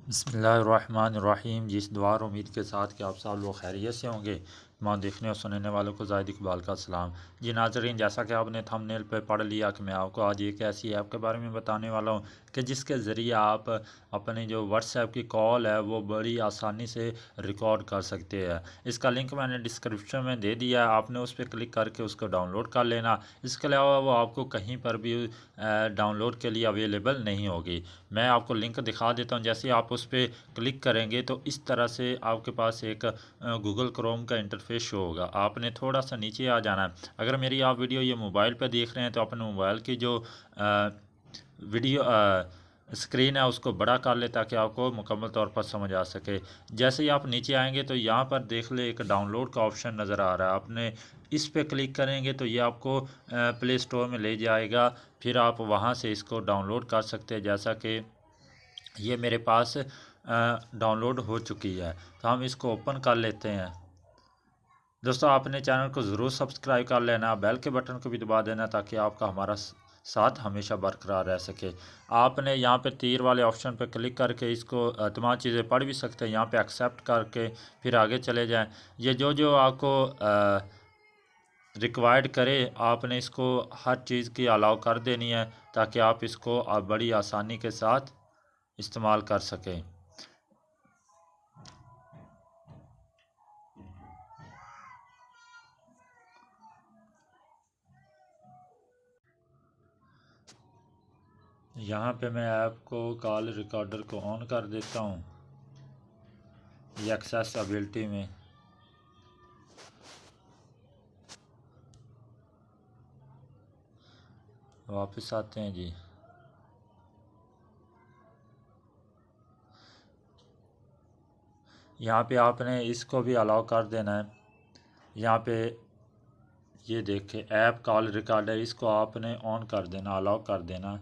बिस्मिल्लाहिर्रहमानिर्रहीम। जिस दुआ और उम्मीद के साथ कि आप सब लोग खैरियत से होंगे, तमाम देखने और सुनने वालों को ज़ाहिद इकबाल का सलाम। जी नाज़रीन, जैसा कि आपने थंबनेल पे पढ़ लिया कि मैं आपको आज एक ऐसी ऐप के बारे में बताने वाला हूँ कि जिसके ज़रिए आप अपनी जो व्हाट्सएप की कॉल है वो बड़ी आसानी से रिकॉर्ड कर सकते हैं। इसका लिंक मैंने डिस्क्रिप्शन में दे दिया है, आपने उस पर क्लिक करके उसको डाउनलोड कर लेना। इसके अलावा वो आपको कहीं पर भी डाउनलोड के लिए अवेलेबल नहीं होगी। मैं आपको लिंक दिखा देता हूँ। जैसे आप उस पर क्लिक करेंगे तो इस तरह से आपके पास एक गूगल क्रोम का इंटरफेस शो होगा। आपने थोड़ा सा नीचे आ जाना है। अगर मेरी आप वीडियो ये मोबाइल पर देख रहे हैं तो अपने मोबाइल की जो वीडियो स्क्रीन है उसको बड़ा कर ले ताकि आपको मुकम्मल तौर पर समझ आ सके। जैसे ही आप नीचे आएंगे तो यहाँ पर देख ले एक डाउनलोड का ऑप्शन नज़र आ रहा है। आपने इस पे क्लिक करेंगे तो ये आपको प्ले स्टोर में ले जाएगा, फिर आप वहाँ से इसको डाउनलोड कर सकते हैं। जैसा कि ये मेरे पास डाउनलोड हो चुकी है तो हम इसको ओपन कर लेते हैं। दोस्तों, आपने चैनल को ज़रूर सब्सक्राइब कर लेना, बेल के बटन को भी दबा देना ताकि आपका हमारा साथ हमेशा बरकरार रह सके। आपने यहाँ पे तीर वाले ऑप्शन पे क्लिक करके इसको तमाम चीज़ें पढ़ भी सकते हैं। यहाँ पे एक्सेप्ट करके फिर आगे चले जाएं। ये जो जो आपको रिक्वायर्ड करे आपने इसको हर चीज़ की अलाउ कर देनी है ताकि आप इसको बड़ी आसानी के साथ इस्तेमाल कर सकें। यहाँ पे मैं ऐप को कॉल रिकॉर्डर को ऑन कर देता हूँ। ये एक्सेसिबिलिटी में वापस आते हैं जी। यहाँ पे आपने इसको भी अलाउ कर देना है। यहाँ पे ये देखें ऐप कॉल रिकॉर्डर, इसको आपने ऑन कर देना, अलाउ कर देना।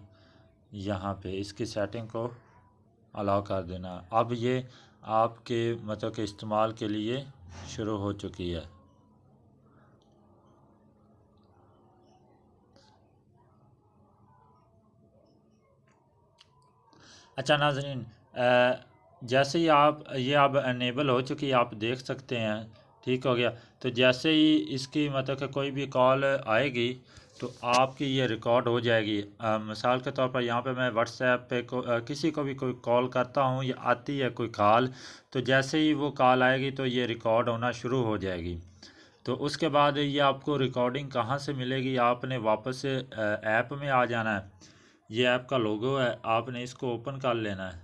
यहाँ पे इसकी सेटिंग को अलाउ कर देना। अब ये आपके मतलब के इस्तेमाल के लिए शुरू हो चुकी है। अच्छा नाज़रीन, जैसे ही आप ये अब अनेबल हो चुकी है, आप देख सकते हैं। ठीक हो गया। तो जैसे ही इसकी मतलब कि कोई भी कॉल आएगी तो आपकी ये रिकॉर्ड हो जाएगी। मिसाल के तौर पर यहाँ पे मैं व्हाट्सएप पे किसी को भी कोई कॉल करता हूँ या आती है कोई कॉल, तो जैसे ही वो कॉल आएगी तो ये रिकॉर्ड होना शुरू हो जाएगी। तो उसके बाद ये आपको रिकॉर्डिंग कहाँ से मिलेगी, आपने वापस से ऐप में आ जाना है। ये ऐप का लोगो है, आपने इसको ओपन कर लेना है।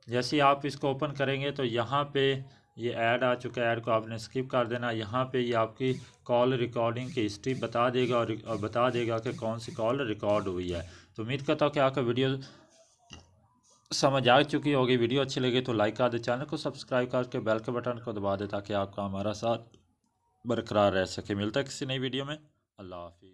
जैसे ही आप इसको ओपन करेंगे तो यहाँ पे ये ऐड आ चुका है, ऐड को आपने स्किप कर देना। यहाँ पे ये आपकी कॉल रिकॉर्डिंग की हिस्ट्री बता देगा और बता देगा कि कौन सी कॉल रिकॉर्ड हुई है। तो उम्मीद करता हूँ कि आपका वीडियो समझ आ चुकी होगी। वीडियो अच्छी लगे तो लाइक कर दे, चैनल को सब्सक्राइब करके बेल के बटन को दबा दे ताकि आपका हमारा साथ बरकरार रह सके। मिलता है किसी नई वीडियो में। अल्लाह हाफिज़।